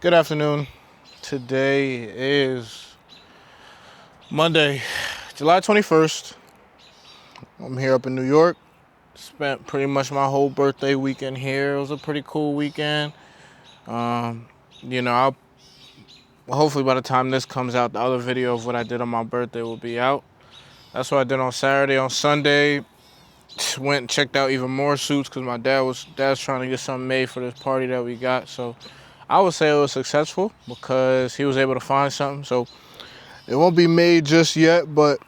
Good afternoon. Today is Monday, July 21st. I'm here up in New York. Spent pretty much my whole birthday weekend here. It was a pretty cool weekend. Um, I'll hopefully by the time this comes out, the other video of what I did on my birthday will be out. That's what I did on Saturday. On Sunday, went and checked out even more suits because my dad's trying to get something made for this party that we got. So I would say it was successful because he was able to find something. So it won't be made just yet, but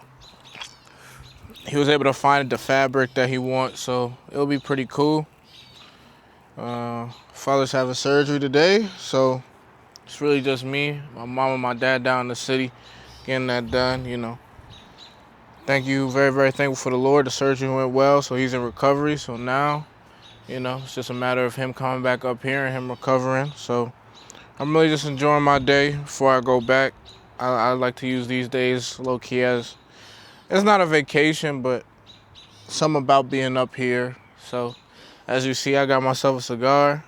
he was able to find the fabric that he wants, so it'll be pretty cool. Father's having surgery today, so it's really just me, my mom, and my dad down in the city getting that done. Thank you, very, very thankful for the Lord. The surgery went well, so he's in recovery. So now, it's just a matter of him coming back up here and him recovering. So I'm really just enjoying my day before I go back. I like to use these days low-key as, it's not a vacation, but something about being up here. So as you see, I got myself a cigar.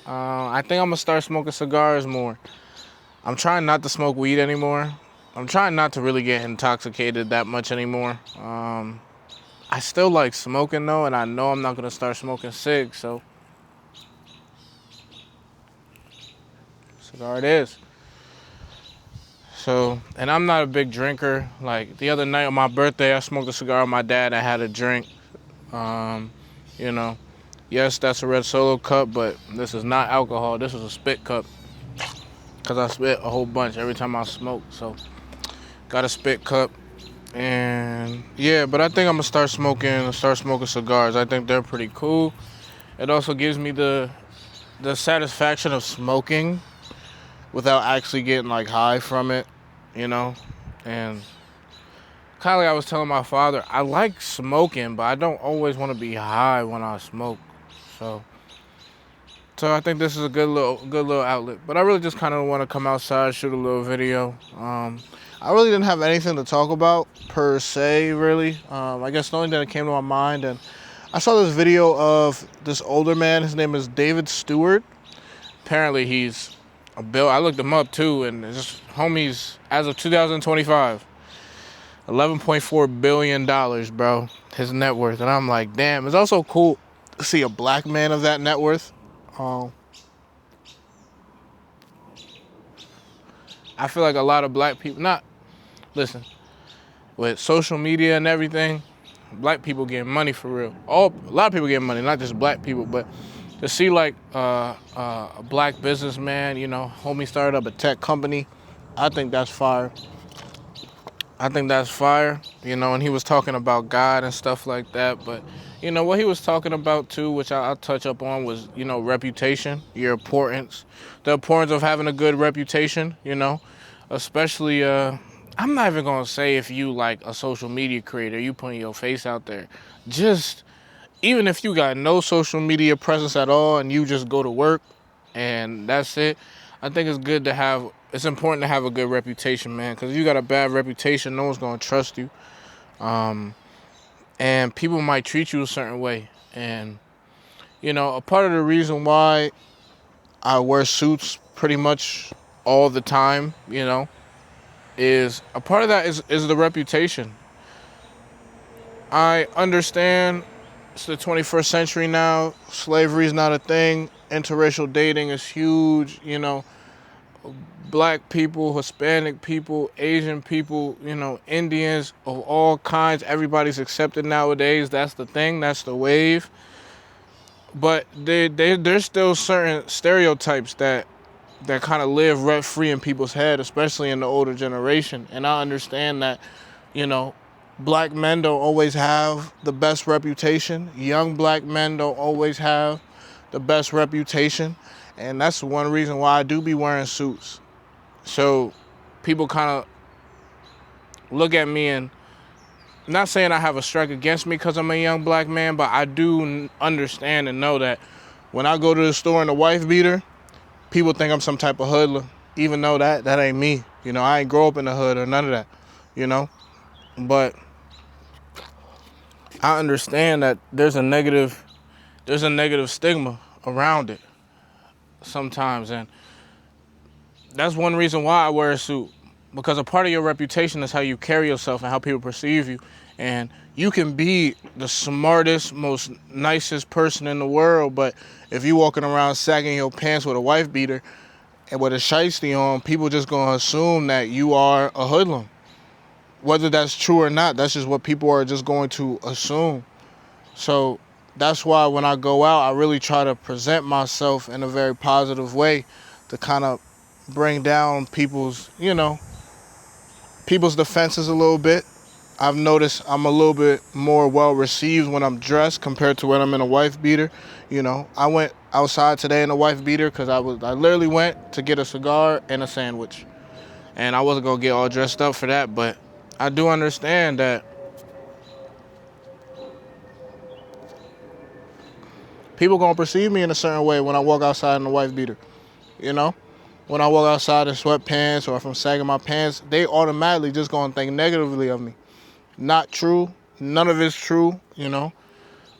I think I'm going to start smoking cigars more. I'm trying not to smoke weed anymore. I'm trying not to really get intoxicated that much anymore. I still like smoking though, and I know I'm not going to start smoking cigs, so cigar it is. So, and I'm not a big drinker. Like the other night on my birthday, I smoked a cigar with my dad. I had a drink. Yes, that's a red Solo cup, but this is not alcohol. This is a spit cup because I spit a whole bunch every time I smoke. So, got a spit cup, and yeah. But I think I'm gonna start smoking cigars. I think they're pretty cool. It also gives me the satisfaction of smoking without actually getting like high from it, you know. And kind of like I was telling my father, I like smoking, but I don't always want to be high when I smoke. So I think this is a good little outlet. But I really just kind of want to come outside, shoot a little video. I really didn't have anything to talk about per se, really. I guess the only thing that came to my mind, and I saw this video of this older man. His name is David Stewart. Apparently he's a bill. I looked him up too, and it's just homies as of 2025. $11.4 billion, bro. His net worth. And I'm like, damn. It's also cool to see a black man of that net worth. I feel like a lot of black people, listen, with social media and everything, black people getting money for real. A lot of people getting money, not just black people, but to see like a black businessman, homie started up a tech company, I think that's fire. And he was talking about God and stuff like that. But, what he was talking about too, which I'll touch up on, was, reputation, your importance, the importance of having a good reputation, especially, I'm not even going to say if you like a social media creator, you putting your face out there. Just, even if you got no social media presence at all and you just go to work and that's it, I think it's important to have a good reputation, man, because if you got a bad reputation, no one's going to trust you. And people might treat you a certain way. And, a part of the reason why I wear suits pretty much all the time, is a part of that is the reputation. I understand it's the 21st century now. Slavery is not a thing. Interracial dating is huge, Black people, Hispanic people, Asian people, Indians of all kinds. Everybody's accepted nowadays. That's the thing. That's the wave. But there's still certain stereotypes that kind of live rent-free in people's head, especially in the older generation. And I understand that, black men don't always have the best reputation. Young black men don't always have the best reputation. And that's one reason why I do be wearing suits. So people kind of look at me, and I'm not saying I have a strike against me because I'm a young black man, but I do understand and know that when I go to the store in a wife beater, people think I'm some type of hoodlum, even though that ain't me. I ain't grow up in the hood or none of that, But I understand that there's a negative stigma around it sometimes, and That's one reason why I wear a suit. Because a part of your reputation is how you carry yourself and how people perceive you. And you can be the smartest, most nicest person in the world, but if you walking around sagging your pants with a wife beater and with a shiesty on, people just gonna assume that you are a hoodlum. Whether that's true or not, that's just what people are just going to assume. So that's why when I go out, I really try to present myself in a very positive way to kind of bring down people's defenses a little bit. I've noticed I'm a little bit more well received when I'm dressed compared to when I'm in a wife beater. I went outside today in a wife beater because I literally went to get a cigar and a sandwich, and I wasn't gonna get all dressed up for that. But I do understand that people gonna perceive me in a certain way when I walk outside in a wife beater. You know, when I walk outside in sweatpants or if I'm sagging my pants, they automatically just gonna think negatively of me. Not true. None of it's true.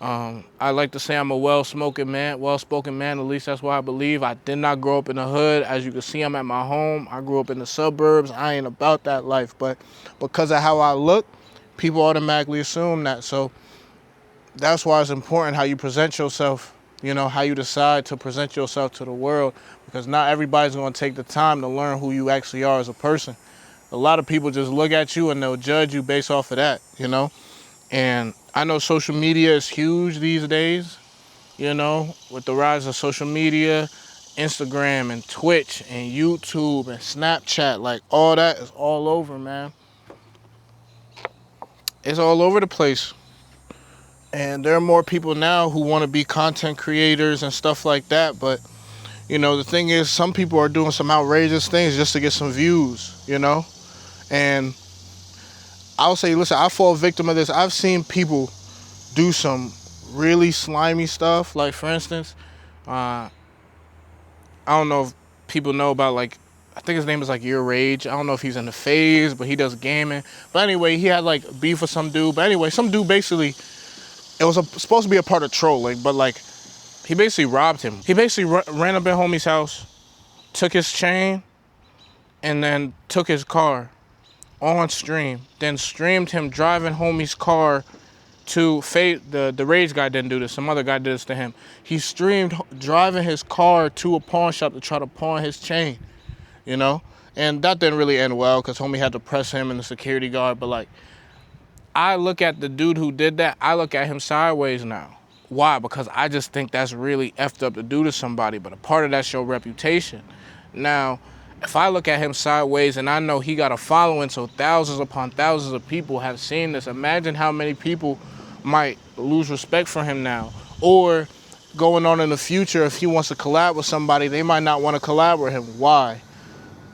I like to say I'm a well-spoken man, at least that's what I believe. I did not grow up in the hood. As you can see, I'm at my home. I grew up in the suburbs. I ain't about that life. But because of how I look, people automatically assume that. So that's why it's important how you present yourself, how you decide to present yourself to the world, because not everybody's going to take the time to learn who you actually are as a person. A lot of people just look at you and they'll judge you based off of that. And I know social media is huge these days, with the rise of social media, Instagram and Twitch and YouTube and Snapchat, like all that is all over, man. It's all over the place. And there are more people now who want to be content creators and stuff like that. But, the thing is, some people are doing some outrageous things just to get some views. And I'll say, listen, I fall victim of this. I've seen people do some really slimy stuff. Like, for instance, I don't know if people know about, like, I think his name is like Your Rage. I don't know if he's in the phase, but he does gaming. But anyway, he had like beef with some dude. But anyway, some dude basically, it was supposed to be a part of trolling, but like, he basically robbed him. He basically ran up at homie's house, took his chain, and then took his car on stream. Then streamed him driving homie's car to the Rage guy didn't do this. Some other guy did this to him. He streamed driving his car to a pawn shop to try to pawn his chain. And that didn't really end well because homie had to press him and the security guard. But like, I look at the dude who did that, I look at him sideways now. Why? Because I just think that's really effed up to do to somebody, but a part of that's your reputation. Now, if I look at him sideways and I know he got a following, so thousands upon thousands of people have seen this, imagine how many people might lose respect for him now. Or going on in the future, if he wants to collab with somebody, they might not want to collab with him. Why?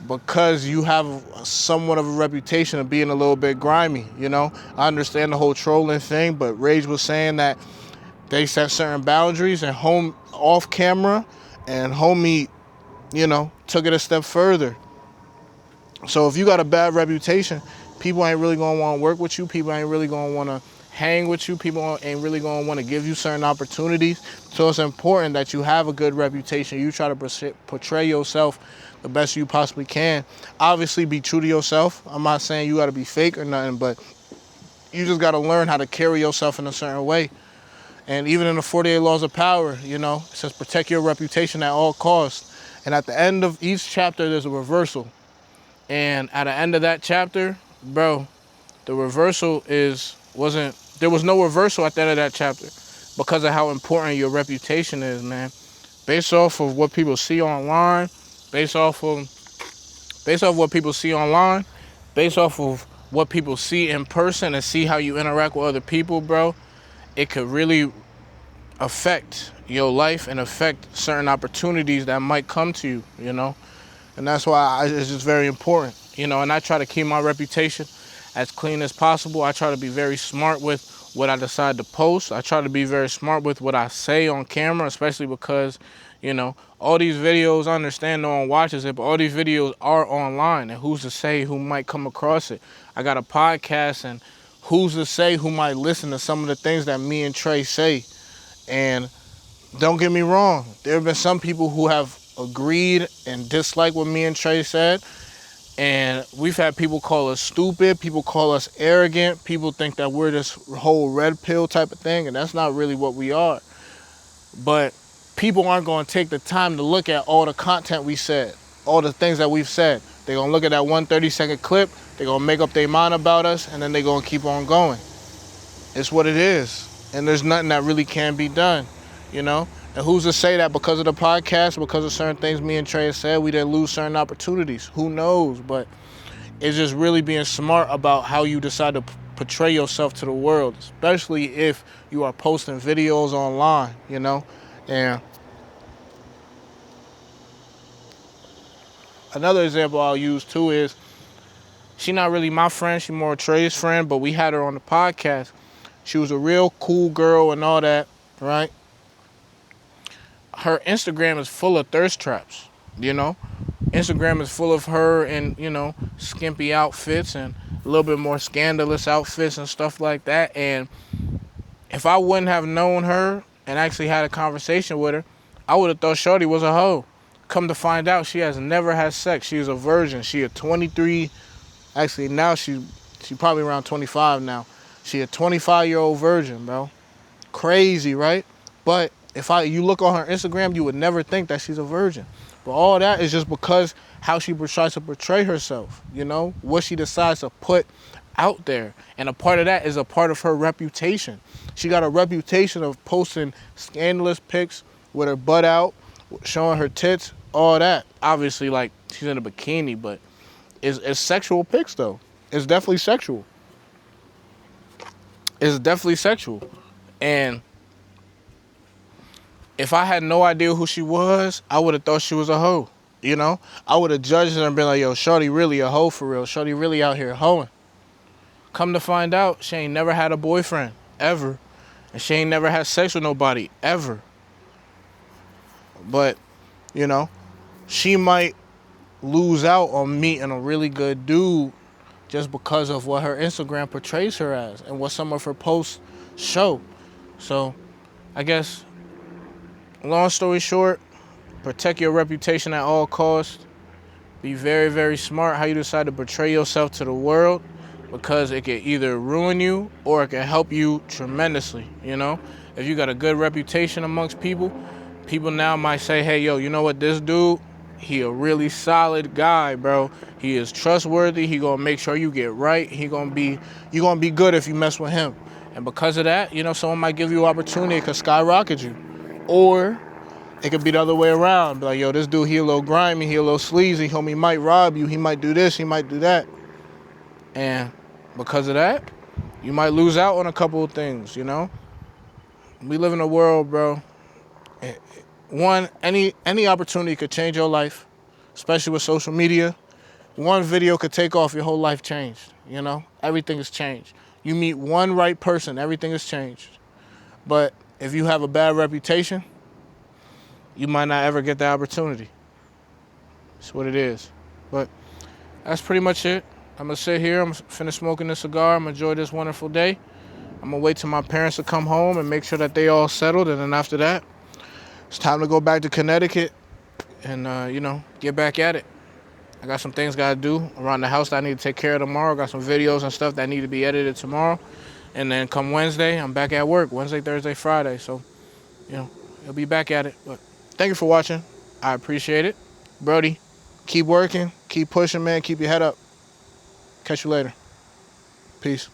Because you have somewhat of a reputation of being a little bit grimy, I understand the whole trolling thing, but Rage was saying that they set certain boundaries and off camera, and homie, took it a step further. So if you got a bad reputation, people ain't really gonna want to work with you. People ain't really gonna want to hang with you. People ain't really gonna want to give you certain opportunities. So it's important that you have a good reputation. You try to portray yourself the best you possibly can. Obviously, be true to yourself. I'm not saying you got to be fake or nothing, but you just got to learn how to carry yourself in a certain way. And even in the 48 Laws of Power, it says protect your reputation at all costs. And at the end of each chapter, there's a reversal. And at the end of that chapter, bro, the reversal there was no reversal at the end of that chapter because of how important your reputation is, man. Based off of what people see online, based off of what people see online, based off of what people see in person and see how you interact with other people, bro, it could really affect your life and affect certain opportunities that might come to you, And that's why it's just very important, and I try to keep my reputation as clean as possible. I try to be very smart with what I decide to post. I try to be very smart with what I say on camera, especially because, all these videos, I understand no one watches it, but all these videos are online, and who's to say who might come across it? I got a podcast, and who's to say who might listen to some of the things that me and Trey say? And don't get me wrong, there have been some people who have agreed and disliked what me and Trey said. And we've had people call us stupid, people call us arrogant, people think that we're this whole red pill type of thing, and that's not really what we are. But people aren't going to take the time to look at all the content we said, all the things that we've said. They're going to look at that 1 30-second clip, they're going to make up their mind about us, and then they're going to keep on going. It's what it is. And there's nothing that really can be done, you know? And who's to say that because of the podcast, because of certain things me and Trey said, we didn't lose certain opportunities? Who knows? But it's just really being smart about how you decide to portray yourself to the world, especially if you are posting videos online, you know? And another example I'll use too is, she not really my friend, she more Trey's friend, but we had her on the podcast. She was a real cool girl and all that, right? Her Instagram is full of thirst traps, you know? Instagram is full of her in, you know, skimpy outfits and a little bit more scandalous outfits and stuff like that. And if I wouldn't have known her and actually had a conversation with her, I would have thought Shorty was a hoe. Come to find out, she has never had sex. She is a virgin. She a 23, actually now she probably around 25 now. She a 25-year-old virgin, bro. Crazy, right? But if you look on her Instagram, you would never think that she's a virgin. But all that is just because how she tries to portray herself, you know? What she decides to put out there. And a part of that is a part of her reputation. She got a reputation of posting scandalous pics with her butt out, showing her tits, all that. Obviously, like, she's in a bikini, but it's sexual pics, though. It's definitely sexual. It's definitely sexual. And if I had no idea who she was, I would have thought she was a hoe, you know? I would have judged her and been like, yo, Shorty really a hoe for real. Shorty really out here hoeing. Come to find out, she ain't never had a boyfriend, ever. And she ain't never had sex with nobody, ever. But, you know, she might lose out on meeting a really good dude just because of what her Instagram portrays her as and what some of her posts show. So, I guess, long story short, protect your reputation at all costs. Be very, very smart how you decide to portray yourself to the world, because it can either ruin you or it can help you tremendously, you know? If you got a good reputation amongst people, people now might say, hey, yo, you know what, this dude, he a really solid guy, bro. He is trustworthy. He gonna make sure you get right. You gonna be good if you mess with him. And because of that, you know, someone might give you an opportunity, it could skyrocket you. Or it could be the other way around. Be like, yo, this dude, he a little grimy, he a little sleazy, homie might rob you, he might do this, he might do that. And because of that, you might lose out on a couple of things, you know? We live in a world, bro. One, any opportunity could change your life, especially with social media. One video could take off, your whole life changed, you know? Everything has changed. You meet one right person, everything has changed. But if you have a bad reputation, you might not ever get the opportunity. That's what it is. But that's pretty much it. I'm going to sit here, I'm going to finish smoking this cigar, I'm going to enjoy this wonderful day. I'm going to wait till my parents to come home and make sure that they all settled, and then after that, it's time to go back to Connecticut and, you know, get back at it. I got some things got to do around the house that I need to take care of tomorrow. Got some videos and stuff that need to be edited tomorrow. And then come Wednesday, I'm back at work. Wednesday, Thursday, Friday. So, you know, I'll be back at it. But thank you for watching. I appreciate it. Brody, keep working. Keep pushing, man. Keep your head up. Catch you later. Peace.